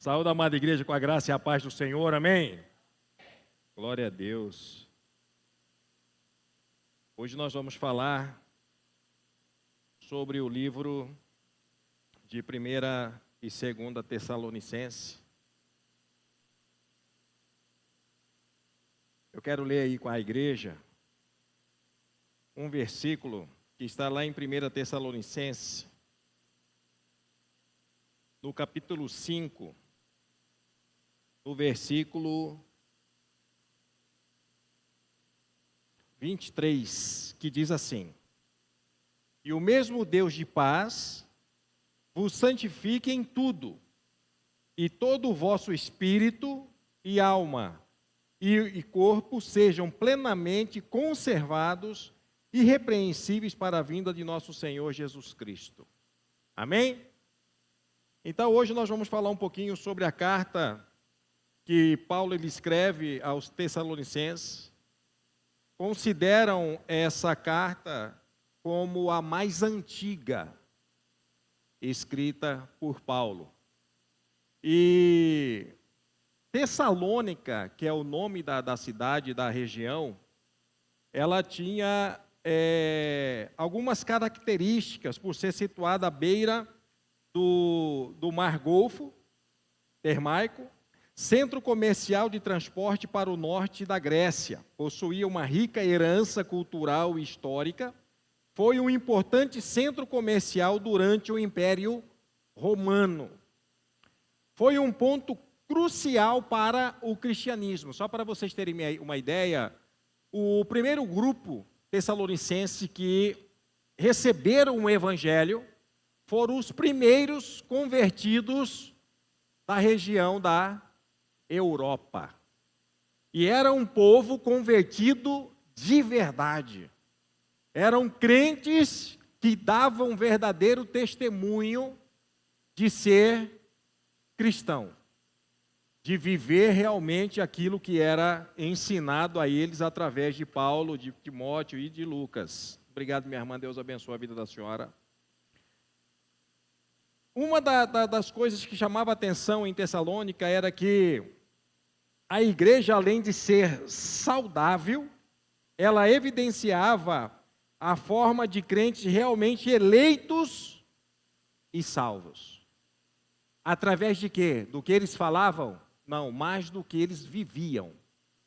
Saúde, amada igreja, com a graça e a paz do Senhor, amém? Glória a Deus. Hoje nós vamos falar sobre o livro de 1ª e 2ª Tessalonicenses. Eu quero ler aí com a igreja um versículo que está lá em 1ª Tessalonicenses, no capítulo 5, no versículo 23, que diz assim: E o mesmo Deus de paz vos santifique em tudo, e todo o vosso espírito e alma e corpo sejam plenamente conservados, irrepreensíveis para a vinda de nosso Senhor Jesus Cristo. Amém? Então hoje nós vamos falar um pouquinho sobre a carta que Paulo ele escreve aos Tessalonicenses. Consideram essa carta como a mais antiga escrita por Paulo. E Tessalônica, que é o nome da cidade, da região, ela tinha algumas características por ser situada à beira do Mar Golfo, Termaico, centro comercial de transporte para o norte da Grécia, possuía uma rica herança cultural e histórica, foi um importante centro comercial durante o Império Romano. Foi um ponto crucial para o cristianismo. Só para vocês terem uma ideia, o primeiro grupo tessalonicense que receberam o evangelho foram os primeiros convertidos da região da Europa. E era um povo convertido de verdade. Eram crentes que davam verdadeiro testemunho de ser cristão, de viver realmente aquilo que era ensinado a eles através de Paulo, de Timóteo e de Lucas. Obrigado, minha irmã, Deus abençoe a vida da senhora. Uma das coisas que chamava atenção em Tessalônica era que a igreja, além de ser saudável, ela evidenciava a forma de crentes realmente eleitos e salvos. Através de quê? Do que eles falavam? Não, mais do que eles viviam.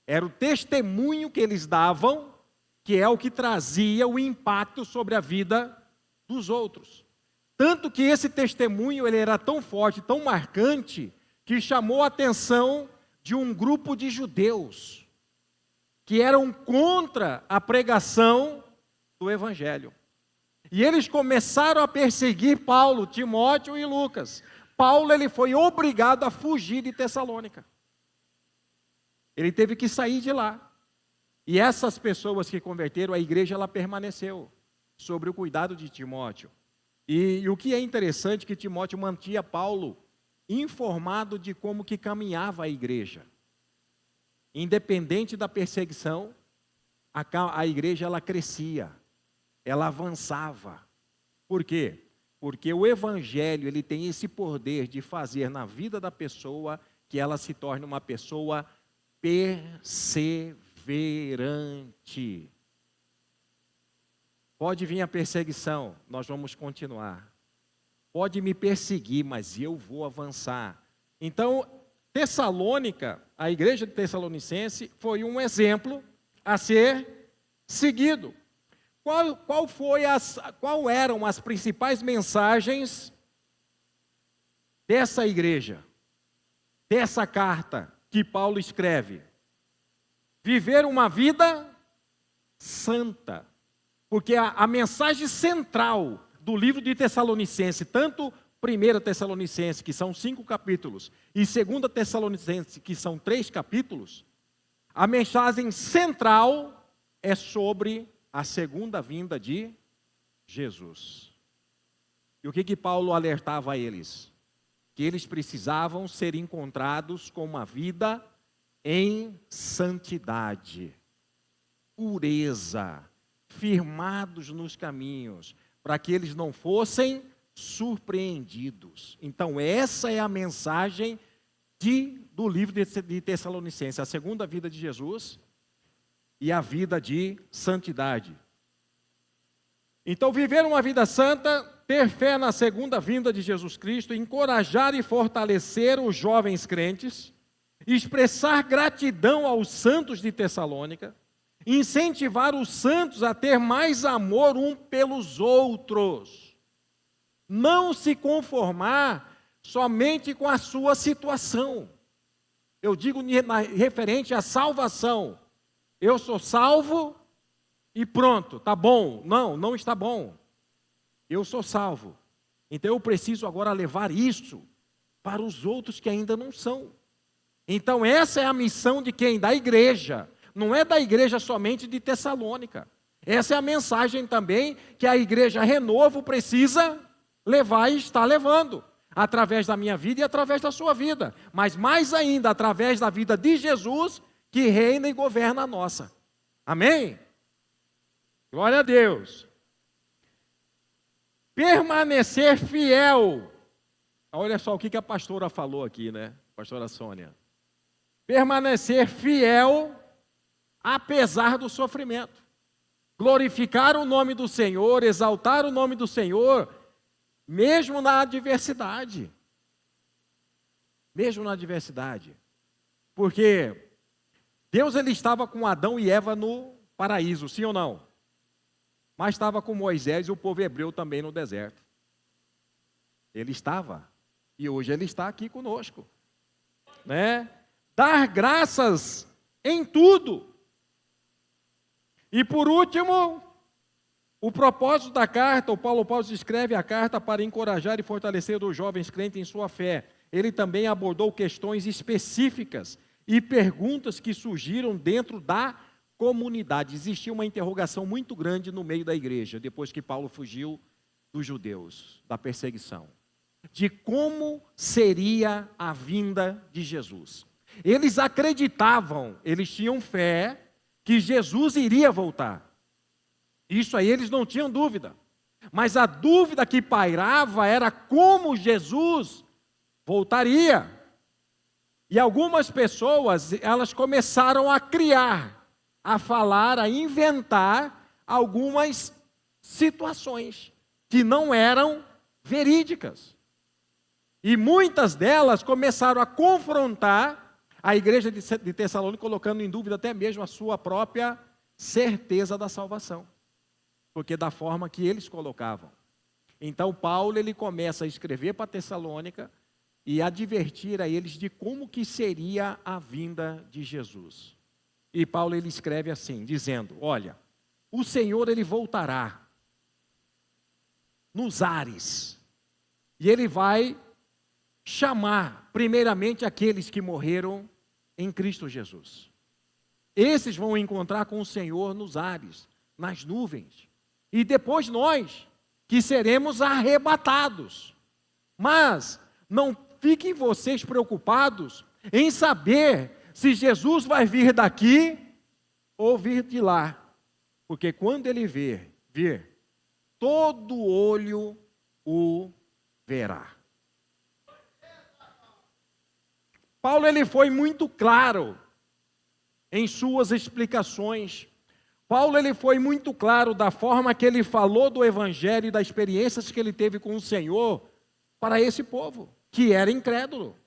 Era o testemunho que eles davam, que é o que trazia o impacto sobre a vida dos outros. Tanto que esse testemunho ele era tão forte, tão marcante, que chamou a atenção de um grupo de judeus que eram contra a pregação do Evangelho. E eles começaram a perseguir Paulo, Timóteo e Lucas. Paulo ele foi obrigado a fugir de Tessalônica. Ele teve que sair de lá. E essas pessoas que converteram, a igreja ela permaneceu sob o cuidado de Timóteo. E o que é interessante é que Timóteo mantinha Paulo informado de como que caminhava a igreja. Independente da perseguição, a igreja ela crescia, ela avançava. Por quê? Porque o evangelho ele tem esse poder de fazer na vida da pessoa que ela se torne uma pessoa perseverante. Pode vir a perseguição, nós vamos continuar. Pode me perseguir, mas eu vou avançar. Então, Tessalônica, a igreja de Tessalonicense, foi um exemplo a ser seguido. Qual eram as principais mensagens dessa igreja, dessa carta que Paulo escreve? Viver uma vida santa. Porque a mensagem central do livro de Tessalonicenses, tanto 1ª Tessalonicenses, que são 5 capítulos, e 2ª Tessalonicenses, que são 3 capítulos, a mensagem central é sobre a segunda vinda de Jesus. E o que Paulo alertava a eles? Que eles precisavam ser encontrados com uma vida em santidade, pureza, firmados nos caminhos, para que eles não fossem surpreendidos. Então essa é a mensagem do livro de Tessalonicenses, a segunda vida de Jesus e a vida de santidade. Então, viver uma vida santa, ter fé na segunda vinda de Jesus Cristo, encorajar e fortalecer os jovens crentes, expressar gratidão aos santos de Tessalônica, incentivar os santos a ter mais amor um pelos outros, não se conformar somente com a sua situação. Eu digo referente à salvação. Eu sou salvo e pronto, está bom. Não, não está bom. Eu sou salvo. Então eu preciso agora levar isso para os outros que ainda não são. Então essa é a missão de quem? Da igreja. Não é da igreja somente de Tessalônica. Essa é a mensagem também que a igreja Renovo precisa levar e está levando. Através da minha vida e através da sua vida. Mas mais ainda, através da vida de Jesus, que reina e governa a nossa. Amém? Glória a Deus. Permanecer fiel. Olha só o que a pastora falou aqui, né? Pastora Sônia. Permanecer fiel apesar do sofrimento. Glorificar o nome do Senhor, exaltar o nome do Senhor, mesmo na adversidade. Mesmo na adversidade. Porque Deus ele estava com Adão e Eva no paraíso, sim ou não? Mas estava com Moisés e o povo hebreu também no deserto. Ele estava. E hoje ele está aqui conosco. Né? Dar graças em tudo. E por último, o propósito da carta, o Paulo escreve a carta para encorajar e fortalecer os jovens crentes em sua fé. Ele também abordou questões específicas e perguntas que surgiram dentro da comunidade. Existia uma interrogação muito grande no meio da igreja, depois que Paulo fugiu dos judeus, da perseguição, de como seria a vinda de Jesus. Eles acreditavam, eles tinham fé que Jesus iria voltar. Isso aí eles não tinham dúvida. Mas a dúvida que pairava era como Jesus voltaria. E algumas pessoas, elas começaram a criar, a falar, a inventar algumas situações que não eram verídicas. E muitas delas começaram a confrontar a igreja de Tessalônica, colocando em dúvida até mesmo a sua própria certeza da salvação. Porque da forma que eles colocavam. Então Paulo ele começa a escrever para Tessalônica e advertir a eles de como que seria a vinda de Jesus. E Paulo ele escreve assim, dizendo: olha, o Senhor ele voltará nos ares e ele vai chamar primeiramente aqueles que morreram em Cristo Jesus. Esses vão encontrar com o Senhor nos ares, nas nuvens. E depois nós, que seremos arrebatados. Mas não fiquem vocês preocupados em saber se Jesus vai vir daqui ou vir de lá. Porque quando ele vir, todo olho o verá. Paulo ele foi muito claro em suas explicações. Paulo ele foi muito claro da forma que ele falou do evangelho e das experiências que ele teve com o Senhor para esse povo, que era incrédulo.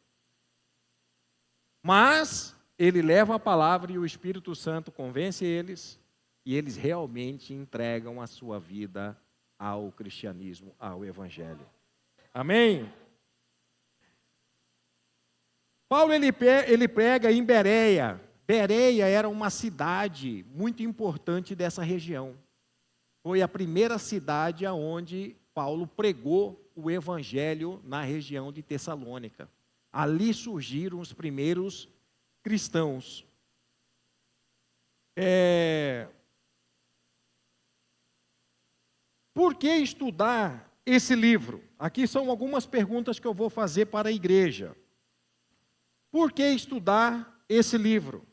Mas ele leva a palavra e o Espírito Santo convence eles, e eles realmente entregam a sua vida ao cristianismo, ao evangelho. Amém? Paulo ele prega em Bereia. Bereia era uma cidade muito importante dessa região. Foi a primeira cidade aonde Paulo pregou o evangelho na região de Tessalônica. Ali surgiram os primeiros cristãos. Por que estudar esse livro? Aqui são algumas perguntas que eu vou fazer para a igreja. Por que estudar esse livro?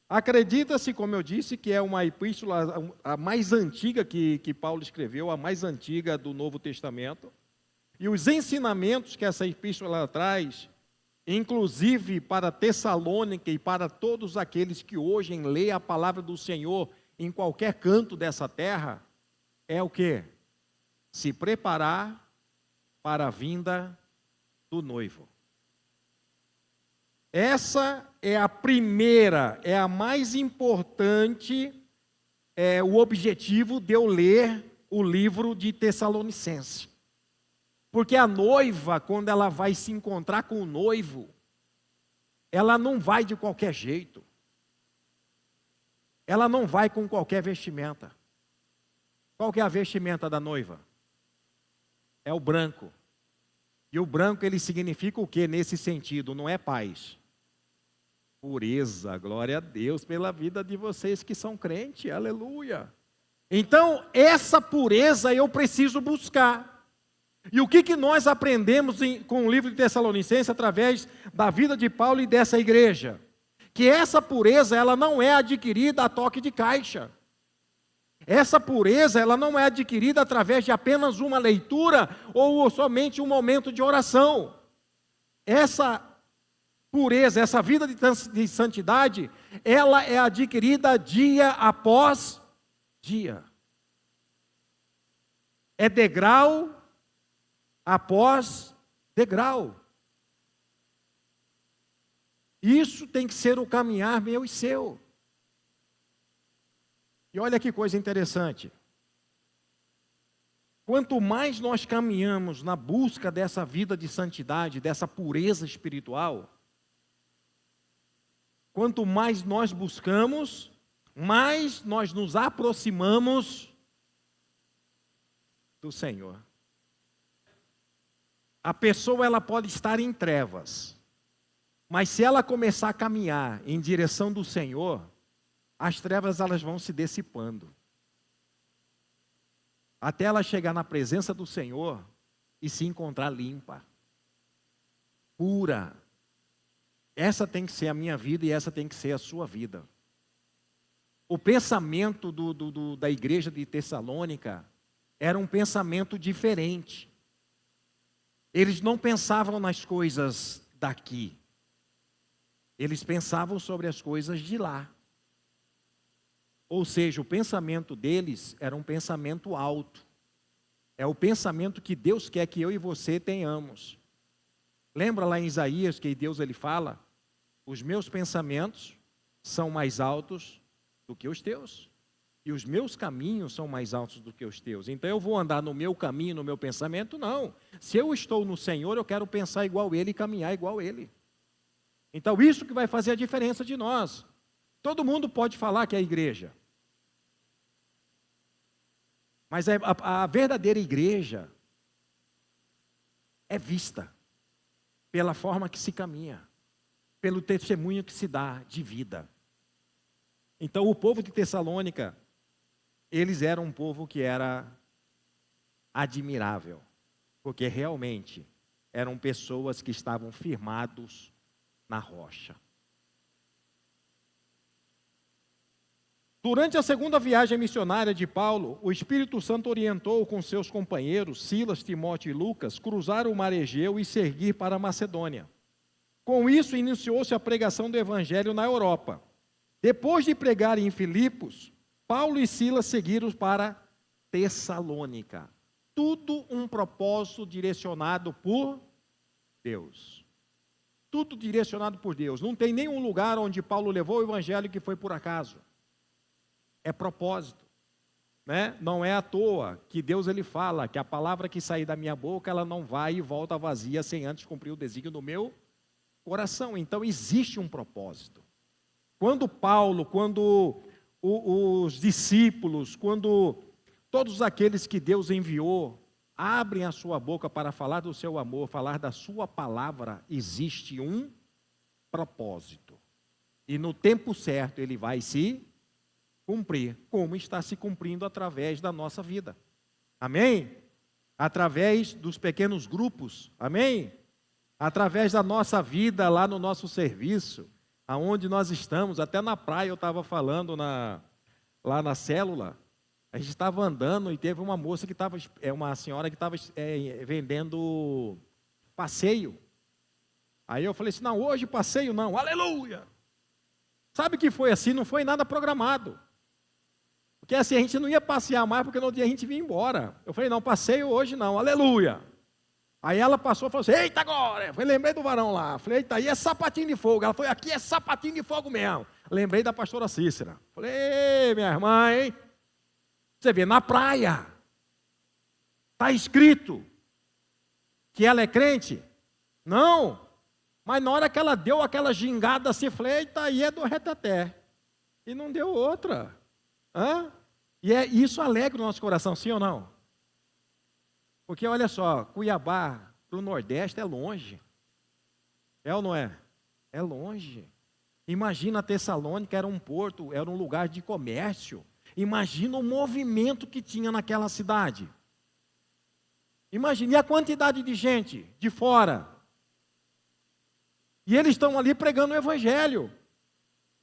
Acredita-se, como eu disse, que é uma epístola a mais antiga que Paulo escreveu, a mais antiga do Novo Testamento. E os ensinamentos que essa epístola traz inclusive para Tessalônica e para todos aqueles que hoje lêem a palavra do Senhor em qualquer canto dessa terra, é o quê? Se preparar para a vinda do noivo. Essa é a primeira, é a mais importante, o objetivo de eu ler o livro de Tessalonicenses. Porque a noiva, quando ela vai se encontrar com o noivo, ela não vai de qualquer jeito. Ela não vai com qualquer vestimenta. Qual que é a vestimenta da noiva? É o branco. E o branco, ele significa o que nesse sentido? Não é paz. Pureza, glória a Deus pela vida de vocês que são crentes, aleluia. Então, essa pureza eu preciso buscar. E o que nós aprendemos com o livro de Tessalonicenses através da vida de Paulo e dessa igreja? Que essa pureza, ela não é adquirida a toque de caixa. Essa pureza, ela não é adquirida através de apenas uma leitura ou somente um momento de oração. Essa pureza, essa vida de santidade, ela é adquirida dia após dia. É degrau após degrau. Isso tem que ser o caminhar meu e seu. E olha que coisa interessante. Quanto mais nós caminhamos na busca dessa vida de santidade, dessa pureza espiritual, quanto mais nós buscamos, mais nós nos aproximamos do Senhor. A pessoa, ela pode estar em trevas, mas se ela começar a caminhar em direção do Senhor, as trevas, elas vão se dissipando. Até ela chegar na presença do Senhor e se encontrar limpa, pura. Essa tem que ser a minha vida e essa tem que ser a sua vida. O pensamento da igreja de Tessalônica era um pensamento diferente. Eles não pensavam nas coisas daqui. Eles pensavam sobre as coisas de lá. Ou seja, o pensamento deles era um pensamento alto. É o pensamento que Deus quer que eu e você tenhamos. Lembra lá em Isaías que Deus ele fala? Os meus pensamentos são mais altos do que os teus. E os meus caminhos são mais altos do que os teus. Então eu vou andar no meu caminho, no meu pensamento? Não. Se eu estou no Senhor, eu quero pensar igual Ele e caminhar igual Ele. Então isso que vai fazer a diferença de nós. Todo mundo pode falar que é a igreja. Mas a verdadeira igreja é vista pela forma que se caminha, pelo testemunho que se dá de vida. Então o povo de Tessalônica, eles eram um povo que era admirável, porque realmente eram pessoas que estavam firmados na rocha. Durante a segunda viagem missionária de Paulo, o Espírito Santo orientou com seus companheiros, Silas, Timóteo e Lucas, cruzar o mar Egeu e seguir para a Macedônia. Com isso, iniciou-se a pregação do Evangelho na Europa. Depois de pregar em Filipos, Paulo e Silas seguiram para Tessalônica. Tudo um propósito direcionado por Deus. Tudo direcionado por Deus. Não tem nenhum lugar onde Paulo levou o Evangelho que foi por acaso. É propósito, né? Não é à toa que Deus ele fala que a palavra que sair da minha boca, ela não vai e volta vazia sem antes cumprir o desígnio do meu coração. Então existe um propósito. Quando Paulo, quando os discípulos, quando todos aqueles que Deus enviou, abrem a sua boca para falar do seu amor, falar da sua palavra, existe um propósito. E no tempo certo ele vai se cumprir, como está se cumprindo através da nossa vida. Amém? Através dos pequenos grupos. Amém? Através da nossa vida lá no nosso serviço, aonde nós estamos, até na praia eu estava falando lá na célula, a gente estava andando e teve uma moça que estava, uma senhora que estava vendendo passeio. Aí eu falei assim, não, hoje passeio não, aleluia. Sabe que foi assim, não foi nada programado. Porque assim, a gente não ia passear mais, porque no dia a gente vinha embora. Eu falei, não, passeio hoje não, aleluia. Aí ela passou e falou assim, eita agora, eu lembrei do varão lá. Eu falei, eita, aí é sapatinho de fogo. Ela falou, aqui é sapatinho de fogo mesmo. Lembrei da pastora Cícera. Falei, ei, minha irmã, hein? Você vê, na praia, está escrito que ela é crente? Não. Mas na hora que ela deu aquela gingada assim, falei, eita, aí é do reteté. E não deu outra. Hã? E isso alegra o nosso coração, sim ou não? Porque olha só, Cuiabá para o Nordeste é longe. É ou não é? É longe. Imagina Tessalônica, era um porto, era um lugar de comércio. Imagina o movimento que tinha naquela cidade. Imagine a quantidade de gente de fora. E eles estão ali pregando o evangelho.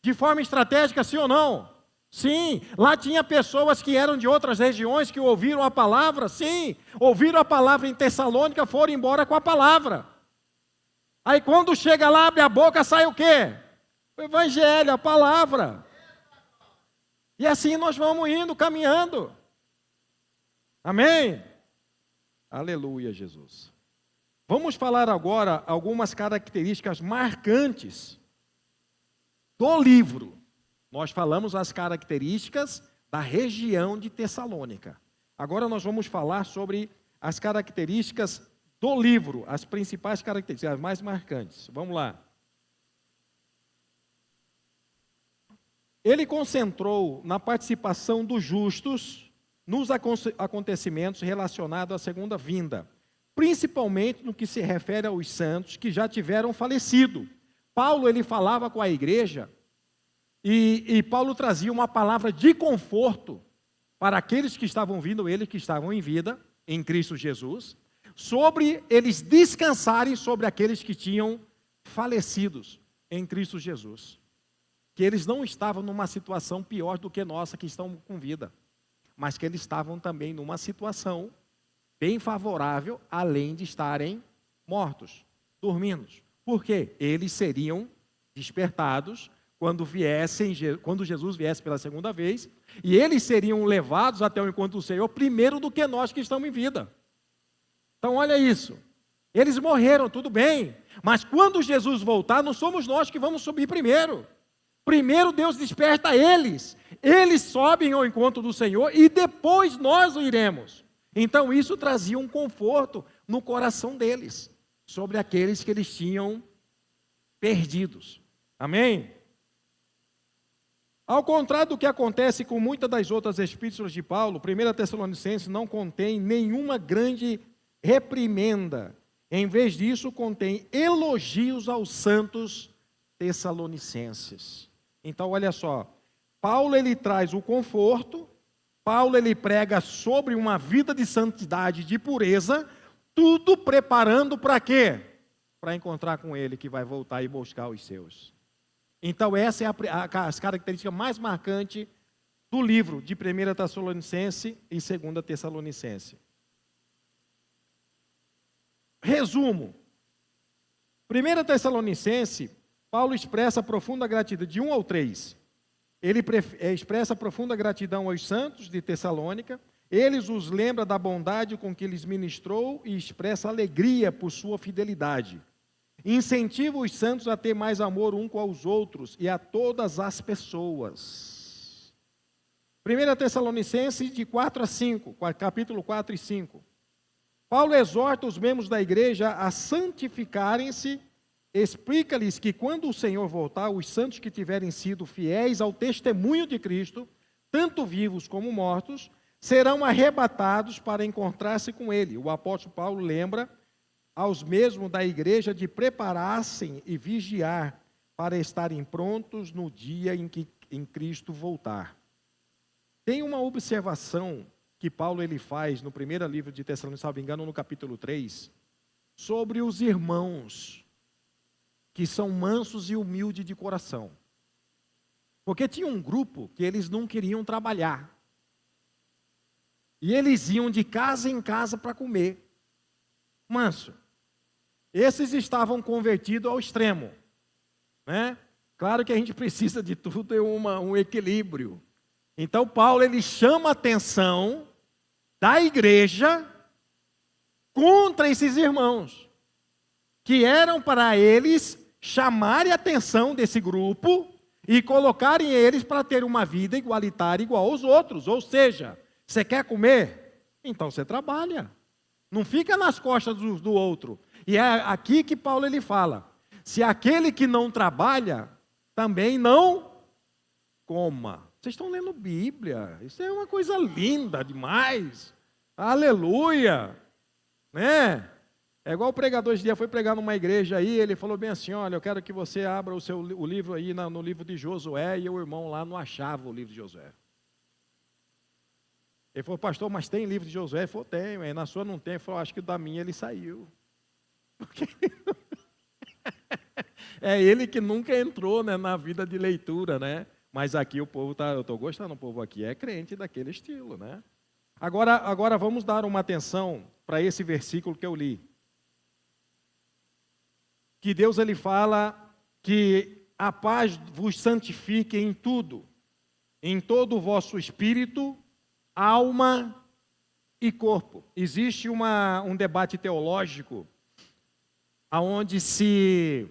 De forma estratégica, sim ou não? Sim. Lá tinha pessoas que eram de outras regiões que ouviram a palavra, sim. Ouviram a palavra em Tessalônica, foram embora com a palavra. Aí quando chega lá, abre a boca, sai o quê? O evangelho, a palavra. E assim nós vamos indo, caminhando. Amém? Aleluia, Jesus. Vamos falar agora algumas características marcantes do livro. Nós falamos as características da região de Tessalônica. Agora nós vamos falar sobre as características do livro, as principais características, as mais marcantes. Vamos lá. Ele concentrou na participação dos justos nos acontecimentos relacionados à segunda vinda, principalmente no que se refere aos santos que já tiveram falecido. Paulo, ele falava com a igreja e Paulo trazia uma palavra de conforto para aqueles que estavam vindo, eles que estavam em vida, em Cristo Jesus, sobre eles descansarem sobre aqueles que tinham falecidos em Cristo Jesus. Que eles não estavam numa situação pior do que nossa, que estão com vida, mas que eles estavam também numa situação bem favorável, além de estarem mortos, dormindo. Por quê? Eles seriam despertados quando Jesus viesse pela segunda vez, e eles seriam levados até o encontro do Senhor primeiro do que nós que estamos em vida. Então olha isso, eles morreram, tudo bem, mas quando Jesus voltar, não somos nós que vamos subir primeiro. Primeiro Deus desperta eles sobem ao encontro do Senhor e depois nós o iremos. Então isso trazia um conforto no coração deles, sobre aqueles que eles tinham perdidos. Amém? Ao contrário do que acontece com muitas das outras epístolas de Paulo, 1 Tessalonicenses não contém nenhuma grande reprimenda. Em vez disso, contém elogios aos santos tessalonicenses. Então, olha só, Paulo ele traz o conforto, Paulo ele prega sobre uma vida de santidade, de pureza, tudo preparando para quê? Para encontrar com ele que vai voltar e buscar os seus. Então essa é as características mais marcantes do livro de 1 Tessalonicense e 2 Tessalonicense. Resumo. 1 Tessalonicense, Paulo expressa profunda gratidão, de 1 ao 3. Ele expressa profunda gratidão aos santos de Tessalônica, eles os lembra da bondade com que lhes ministrou e expressa alegria por sua fidelidade. Incentiva os santos a ter mais amor um com os outros e a todas as pessoas. 1 Tessalonicenses de 4 a 5, capítulo 4 e 5. Paulo exorta os membros da igreja a santificarem-se, explica-lhes que quando o Senhor voltar, os santos que tiverem sido fiéis ao testemunho de Cristo, tanto vivos como mortos, serão arrebatados para encontrar-se com Ele. O apóstolo Paulo lembra aos mesmos da igreja de preparar-se e vigiar para estarem prontos no dia em Cristo voltar. Tem uma observação que Paulo ele faz no primeiro livro de Tessalonicenses, se não me engano, no capítulo 3, sobre os irmãos que são mansos e humildes de coração. Porque tinha um grupo que eles não queriam trabalhar. E eles iam de casa em casa para comer. Manso. Esses estavam convertidos ao extremo, né? Claro que a gente precisa de tudo, um equilíbrio. Então, Paulo, ele chama a atenção da igreja contra esses irmãos, que eram para eles chamarem a atenção desse grupo e colocarem eles para ter uma vida igualitária igual aos outros. Ou seja, você quer comer? Então você trabalha. Não fica nas costas do outro. E é aqui que Paulo ele fala: se aquele que não trabalha, também não coma. Vocês estão lendo Bíblia, isso é uma coisa linda demais. Aleluia! Né? É igual o pregador esse dia foi pregar numa igreja aí, ele falou bem assim: olha, eu quero que você abra o livro aí no livro de Josué, e o irmão lá não achava o livro de Josué. Ele falou: pastor, mas tem livro de Josué? Ele falou: tem, aí na sua não tem. Ele falou: acho que da minha ele saiu. Porque é ele que nunca entrou, né, na vida de leitura, né? Mas aqui o povo eu estou gostando, o povo aqui é crente daquele estilo, né? Agora vamos dar uma atenção para esse versículo que eu li. Que Deus ele fala que a paz vos santifique em tudo, em todo o vosso espírito, alma e corpo. Existe um debate teológico aonde se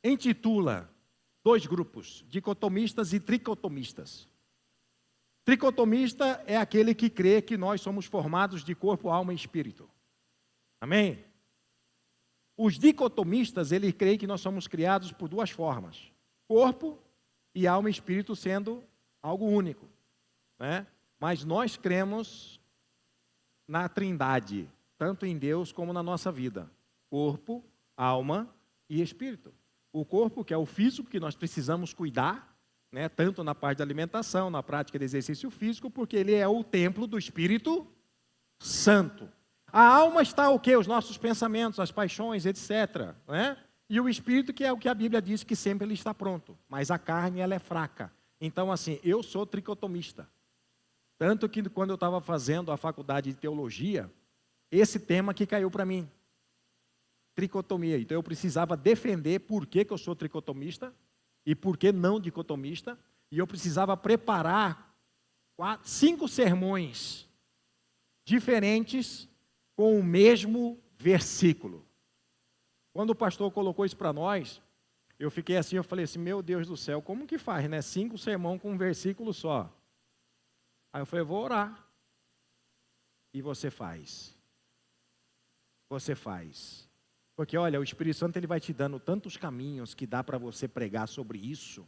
intitula dois grupos, dicotomistas e tricotomistas. Tricotomista é aquele que crê que nós somos formados de corpo, alma e espírito. Amém? Os dicotomistas, eles creem que nós somos criados por duas formas: corpo e alma e espírito sendo algo único, né? Mas nós cremos na Trindade, tanto em Deus como na nossa vida: corpo, alma e espírito. O corpo, que é o físico, que nós precisamos cuidar, né, tanto na parte da alimentação, na prática de exercício físico, porque ele é o templo do Espírito Santo. A alma está o quê? Os nossos pensamentos, as paixões, etc. Né? E o espírito, que é o que a Bíblia diz que sempre ele está pronto. Mas a carne, ela é fraca. Então, assim, eu sou tricotomista. Tanto que quando eu estava fazendo a faculdade de teologia, esse tema que caiu para mim. Tricotomia. Então eu precisava defender por que eu sou tricotomista e por que não dicotomista. E eu precisava preparar 5 sermões diferentes com o mesmo versículo. Quando o pastor colocou isso para nós, eu fiquei assim, eu falei assim: meu Deus do céu, como que faz, né? 5 sermões com um versículo só. Aí eu falei: vou orar. E você faz. Você faz. Porque, olha, o Espírito Santo ele vai te dando tantos caminhos que dá para você pregar sobre isso,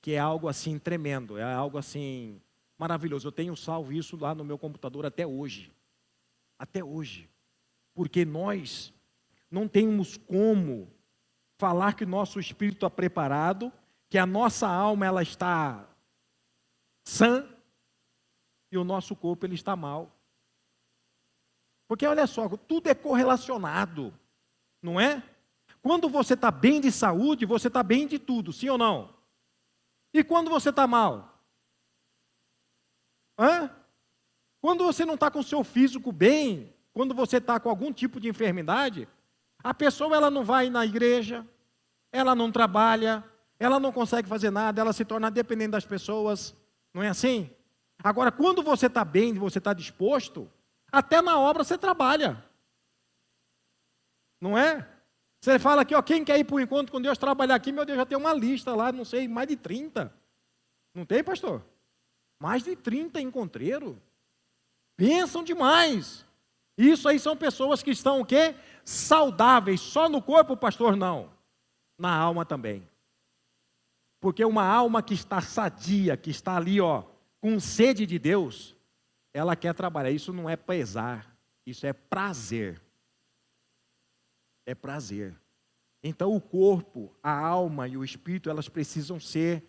que é algo assim tremendo, é algo assim maravilhoso. Eu tenho salvo isso lá no meu computador até hoje. Até hoje. Porque nós não temos como falar que o nosso espírito está preparado, que a nossa alma ela está sã e o nosso corpo ele está mal. Porque olha só, tudo é correlacionado. Não é? Quando você está bem de saúde, você está bem de tudo, sim ou não? E quando você está mal? Quando você não está com o seu físico bem, quando você está com algum tipo de enfermidade, a pessoa ela não vai na igreja, ela não trabalha, ela não consegue fazer nada, ela se torna dependente das pessoas, não é assim? Agora, quando você está bem, você está disposto, até na obra você trabalha. Não é? Você fala aqui, ó, quem quer ir para o encontro com Deus, trabalhar aqui, meu Deus, já tem uma lista lá, não sei, mais de 30. Não tem, pastor? Mais de 30 encontreiros. Pensam demais. Isso aí são pessoas que estão o quê? Saudáveis. Só no corpo, pastor, não. Na alma também. Porque uma alma que está sadia, que está ali, ó, com sede de Deus, ela quer trabalhar. Isso não é pesar, isso é prazer. É prazer. Então o corpo, a alma e o espírito, elas precisam ser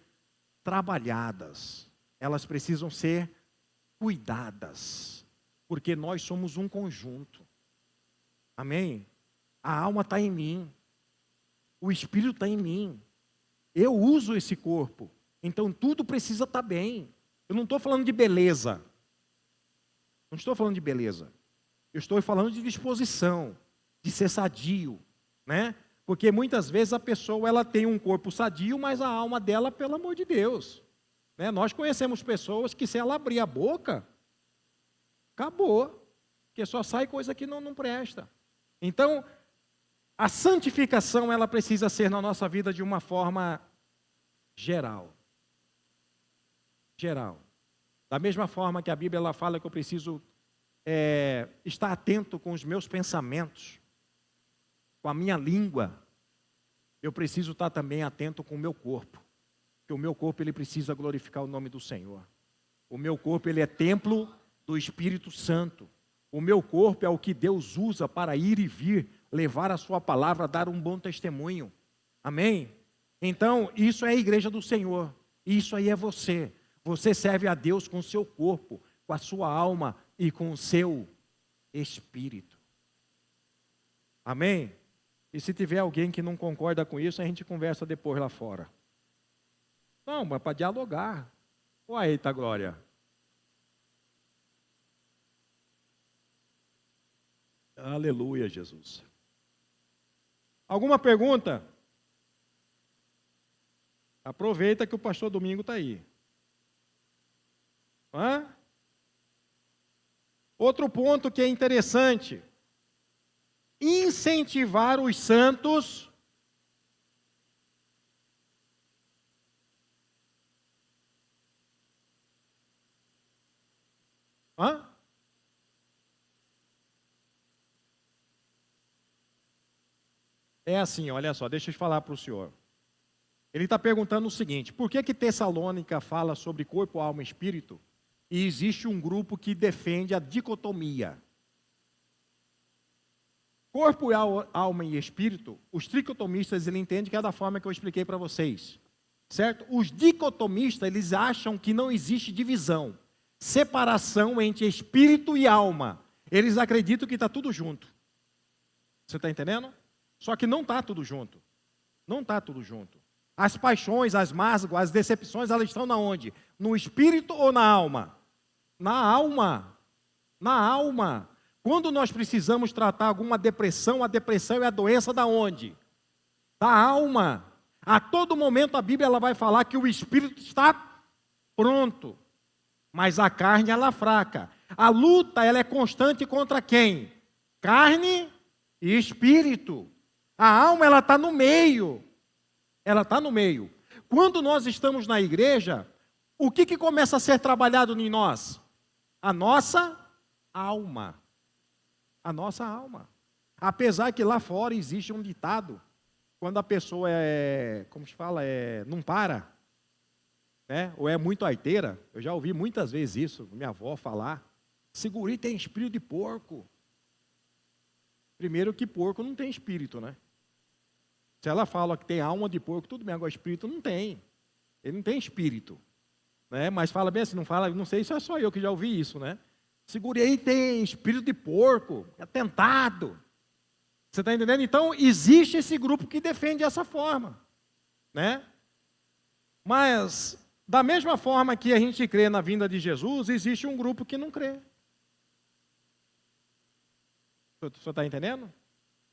trabalhadas. Elas precisam ser cuidadas. Porque nós somos um conjunto. Amém? A alma está em mim. O espírito está em mim. Eu uso esse corpo. Então tudo precisa estar bem. Eu não estou falando de beleza. Não estou falando de beleza. Eu estou falando de disposição. de ser sadio, né? Porque muitas vezes a pessoa ela tem um corpo sadio, mas a alma dela, pelo amor de Deus, né? Nós conhecemos pessoas que se ela abrir a boca, acabou, porque só sai coisa que não presta. Então, a santificação ela precisa ser na nossa vida de uma forma geral. Geral. Da mesma forma que a Bíblia ela fala que eu preciso estar atento com os meus pensamentos, com a minha língua, eu preciso estar também atento com o meu corpo, porque o meu corpo ele precisa glorificar o nome do Senhor. O meu corpo ele é templo do Espírito Santo. O meu corpo é o que Deus usa para ir e vir, levar a sua palavra, dar um bom testemunho. Amém? Então, isso é a igreja do Senhor. Isso aí é você. Você serve a Deus com o seu corpo, com a sua alma e com o seu espírito. Amém? E se tiver alguém que não concorda com isso, a gente conversa depois lá fora. Não, mas para dialogar. Ué, eita glória. Aleluia, Jesus. Alguma pergunta? Aproveita que o pastor Domingo está aí. Hã? Outro ponto que é interessante. Incentivar os santos É assim, olha só, deixa eu falar para o senhor. Ele está perguntando o seguinte: por que Tessalônica fala sobre corpo, alma e espírito e existe um grupo que defende a dicotomia? Corpo, alma e espírito, os tricotomistas ele entende que é da forma que eu expliquei para vocês, certo? Os dicotomistas eles acham que não existe divisão, separação entre espírito e alma. Eles acreditam que está tudo junto. Você está entendendo? Só que não está tudo junto. Não está tudo junto. As paixões, as mágoas, as decepções, elas estão na onde? No espírito ou na alma? Na alma. Na alma. Quando nós precisamos tratar alguma depressão, a depressão é a doença da onde? Da alma. A todo momento a Bíblia ela vai falar que o espírito está pronto, mas a carne ela é fraca. A luta ela é constante contra quem? Carne e espírito. A alma ela está no meio. Ela está no meio. Quando nós estamos na igreja, o que começa a ser trabalhado em nós? A nossa alma. A nossa alma. Apesar que lá fora existe um ditado, quando a pessoa como se fala, não para, né? Ou é muito arteira, eu já ouvi muitas vezes isso, minha avó falar, seguri tem espírito de porco. Primeiro que porco não tem espírito, né? Se ela fala que tem alma de porco, tudo bem, agora espírito não tem. Ele não tem espírito. Né? Mas fala bem assim, não fala, não sei se é só eu que já ouvi isso, né? Segurei tem espírito de porco, é tentado. Você está entendendo? Então, existe esse grupo que defende essa forma. Né? Mas, da mesma forma que a gente crê na vinda de Jesus, existe um grupo que não crê. Você está entendendo?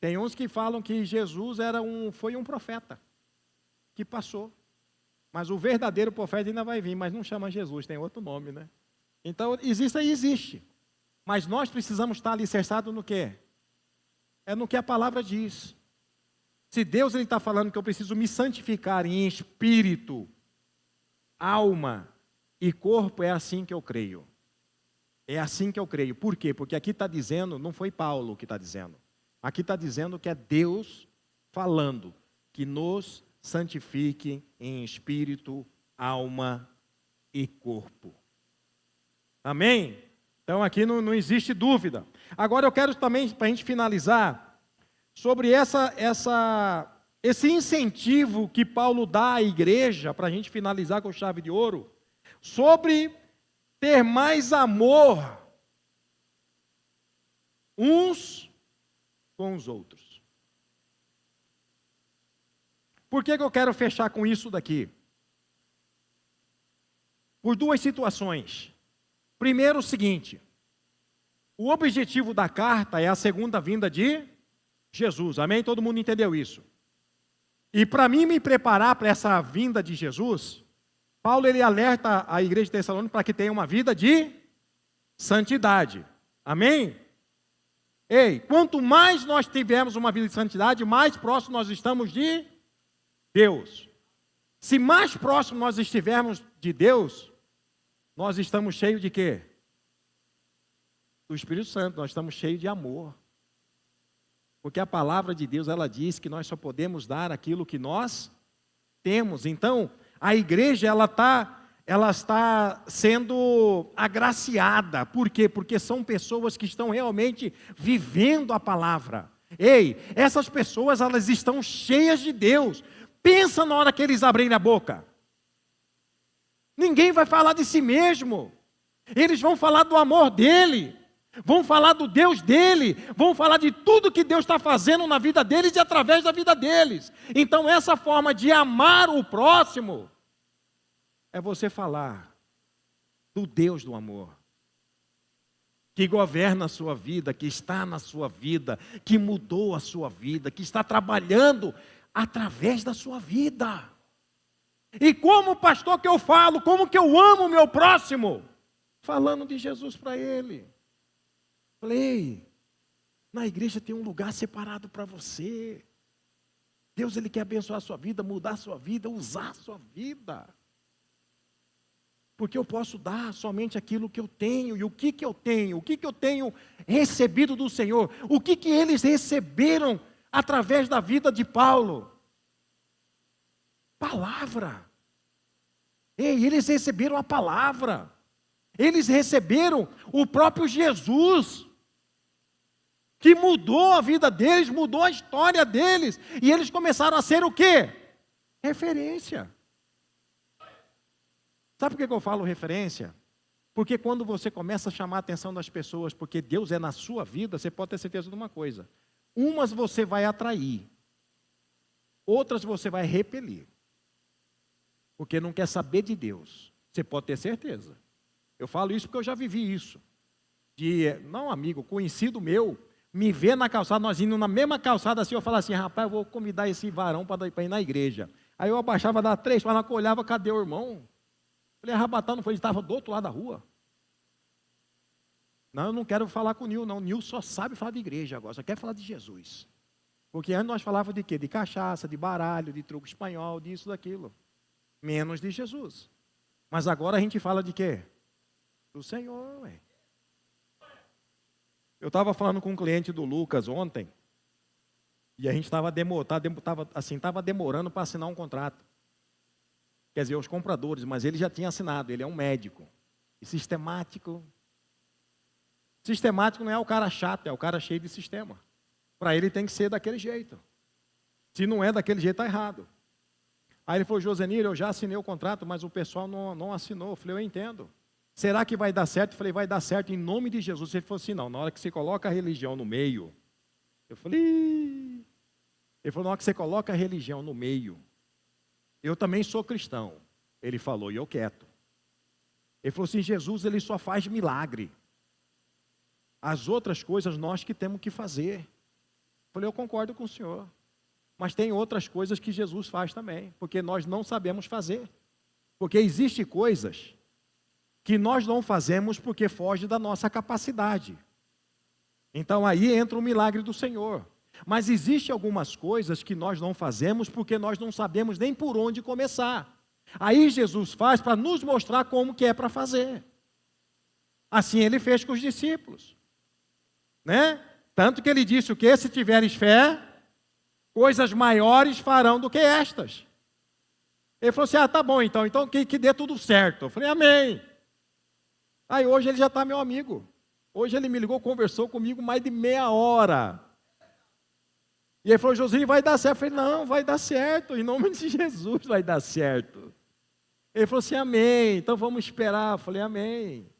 Tem uns que falam que Jesus foi um profeta que passou. Mas o verdadeiro profeta ainda vai vir, mas não chama Jesus, tem outro nome, né? Então, existe. Mas nós precisamos estar alicerçados no quê? É no que a palavra diz. Se Deus está falando que eu preciso me santificar em espírito, alma e corpo, é assim que eu creio. É assim que eu creio. Por quê? Porque aqui está dizendo, não foi Paulo que está dizendo. Aqui está dizendo que é Deus falando que nos santifique em espírito, alma e corpo. Amém? Então aqui não existe dúvida. Agora eu quero também, para a gente finalizar, sobre esse incentivo que Paulo dá à igreja, para a gente finalizar com chave de ouro, sobre ter mais amor uns com os outros. Por que eu quero fechar com isso daqui? Por duas situações. Primeiro, o seguinte: o objetivo da carta é a segunda vinda de Jesus, amém? Todo mundo entendeu isso. E para mim me preparar para essa vinda de Jesus, Paulo ele alerta a igreja de Tessalônica para que tenha uma vida de santidade, amém? Ei, quanto mais nós tivermos uma vida de santidade, mais próximo nós estamos de Deus. Se mais próximo nós estivermos de Deus, nós estamos cheios de quê? Do Espírito Santo, nós estamos cheios de amor. Porque a palavra de Deus, ela diz que nós só podemos dar aquilo que nós temos. Então, a igreja, ela está sendo agraciada. Por quê? Porque são pessoas que estão realmente vivendo a palavra. Ei, essas pessoas, elas estão cheias de Deus. Pensa na hora que eles abrirem a boca. Ninguém vai falar de si mesmo. Eles vão falar do amor dele. Vão falar do Deus dele. Vão falar de tudo que Deus está fazendo na vida deles e através da vida deles. Então, essa forma de amar o próximo é você falar do Deus do amor, que governa a sua vida, que está na sua vida, que mudou a sua vida, que está trabalhando através da sua vida. E como pastor que eu falo, como que eu amo o meu próximo? Falando de Jesus para ele. Falei, na igreja tem um lugar separado para você. Deus ele quer abençoar a sua vida, mudar a sua vida, usar a sua vida. Porque eu posso dar somente aquilo que eu tenho. E o que que eu tenho? O que que eu tenho recebido do Senhor? O que que eles receberam através da vida de Paulo? Palavra. Ei, eles receberam a palavra. Eles receberam o próprio Jesus, que mudou a vida deles, mudou a história deles. E eles começaram a ser o quê? Referência. Sabe por que eu falo referência? Porque quando você começa a chamar a atenção das pessoas, porque Deus é na sua vida, você pode ter certeza de uma coisa. Umas você vai atrair, outras você vai repelir. Porque não quer saber de Deus. Você pode ter certeza. Eu falo isso porque eu já vivi isso. Não amigo, conhecido meu, me vê na calçada, nós indo na mesma calçada assim, eu falo assim, rapaz, eu vou convidar esse varão para ir na igreja. Aí eu abaixava, dava 3 passos, eu olhava, cadê o irmão? Falei, arrabatar, não foi, ele estava do outro lado da rua. Não, eu não quero falar com o Nil, não. O Nil só sabe falar de igreja agora, só quer falar de Jesus. Porque antes nós falávamos de quê? De cachaça, de baralho, de truco espanhol, disso, daquilo. Menos de Jesus. Mas agora a gente fala de quê? Do Senhor, ué. Eu estava falando com um cliente do Lucas ontem, e a gente estava demorando para assinar um contrato. Quer dizer, os compradores, mas ele já tinha assinado, ele é um médico. E sistemático. Sistemático não é o cara chato, é o cara cheio de sistema. Para ele tem que ser daquele jeito. Se não é daquele jeito, está errado. Aí ele falou, Josenir, eu já assinei o contrato, mas o pessoal não assinou. Eu falei, eu entendo. Será que vai dar certo? Eu falei, vai dar certo em nome de Jesus. Ele falou assim, não, na hora que você coloca a religião no meio. Eu falei, ih. Ele falou, na hora que você coloca a religião no meio, eu também sou cristão. Ele falou, e eu quieto. Ele falou assim, Jesus, ele só faz milagre. As outras coisas nós que temos que fazer. Eu falei, eu concordo com o senhor. Mas tem outras coisas que Jesus faz também, porque nós não sabemos fazer. Porque existem coisas que nós não fazemos porque foge da nossa capacidade. Então aí entra o milagre do Senhor. Mas existem algumas coisas que nós não fazemos porque nós não sabemos nem por onde começar. Aí Jesus faz para nos mostrar como que é para fazer. Assim ele fez com os discípulos. Né? Tanto que ele disse o quê? Se tiveres fé, coisas maiores farão do que estas. Ele falou assim, tá bom então que dê tudo certo. Eu falei, amém. Aí hoje ele já está meu amigo. Hoje ele me ligou, conversou comigo mais de meia hora. E ele falou, Josinho, vai dar certo. Eu falei, não, vai dar certo, em nome de Jesus vai dar certo. Ele falou assim, amém, então vamos esperar. Eu falei, amém.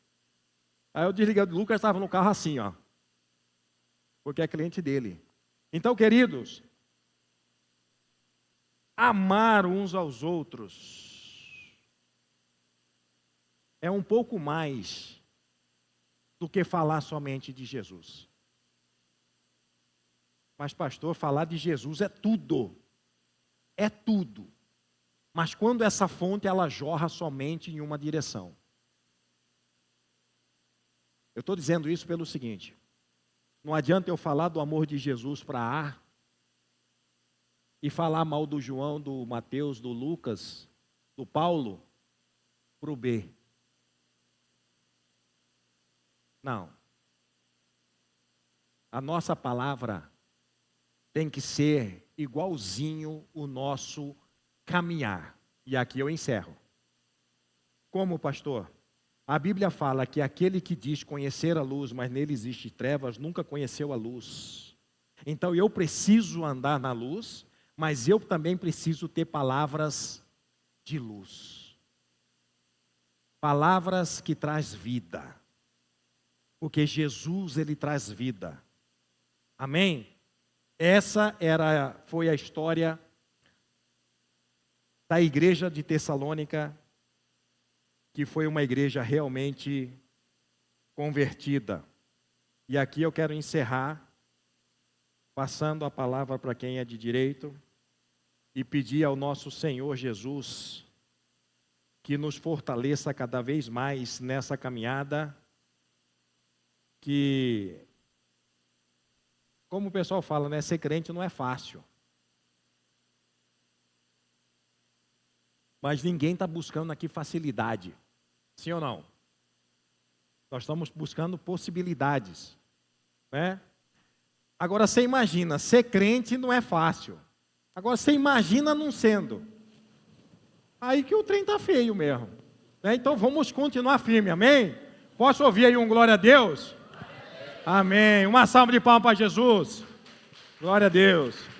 Aí eu desliguei, o Lucas estava no carro assim, ó. Porque é cliente dele. Então, queridos, amar uns aos outros é um pouco mais do que falar somente de Jesus. Mas, pastor, falar de Jesus é tudo. É tudo. Mas quando essa fonte, ela jorra somente em uma direção. Eu estou dizendo isso pelo seguinte. Não adianta eu falar do amor de Jesus para A e falar mal do João, do Mateus, do Lucas, do Paulo, para o B. Não. A nossa palavra tem que ser igualzinho o nosso caminhar. E aqui eu encerro. Como, pastor? A Bíblia fala que aquele que diz conhecer a luz, mas nele existe trevas, nunca conheceu a luz. Então eu preciso andar na luz, mas eu também preciso ter palavras de luz. Palavras que traz vida. Porque Jesus, ele traz vida. Amém? Essa foi a história da igreja de Tessalônica, que foi uma igreja realmente convertida. E aqui eu quero encerrar, passando a palavra para quem é de direito, e pedir ao nosso Senhor Jesus que nos fortaleça cada vez mais nessa caminhada, que, como o pessoal fala, né, ser crente não é fácil. Mas ninguém está buscando aqui facilidade. Sim ou não? Nós estamos buscando possibilidades, né? Agora você imagina, ser crente não é fácil. Agora você imagina não sendo. Aí que o trem está feio mesmo, né? Então vamos continuar firme, amém? Posso ouvir aí um glória a Deus? Amém. Uma salva de palmas para Jesus. Glória a Deus.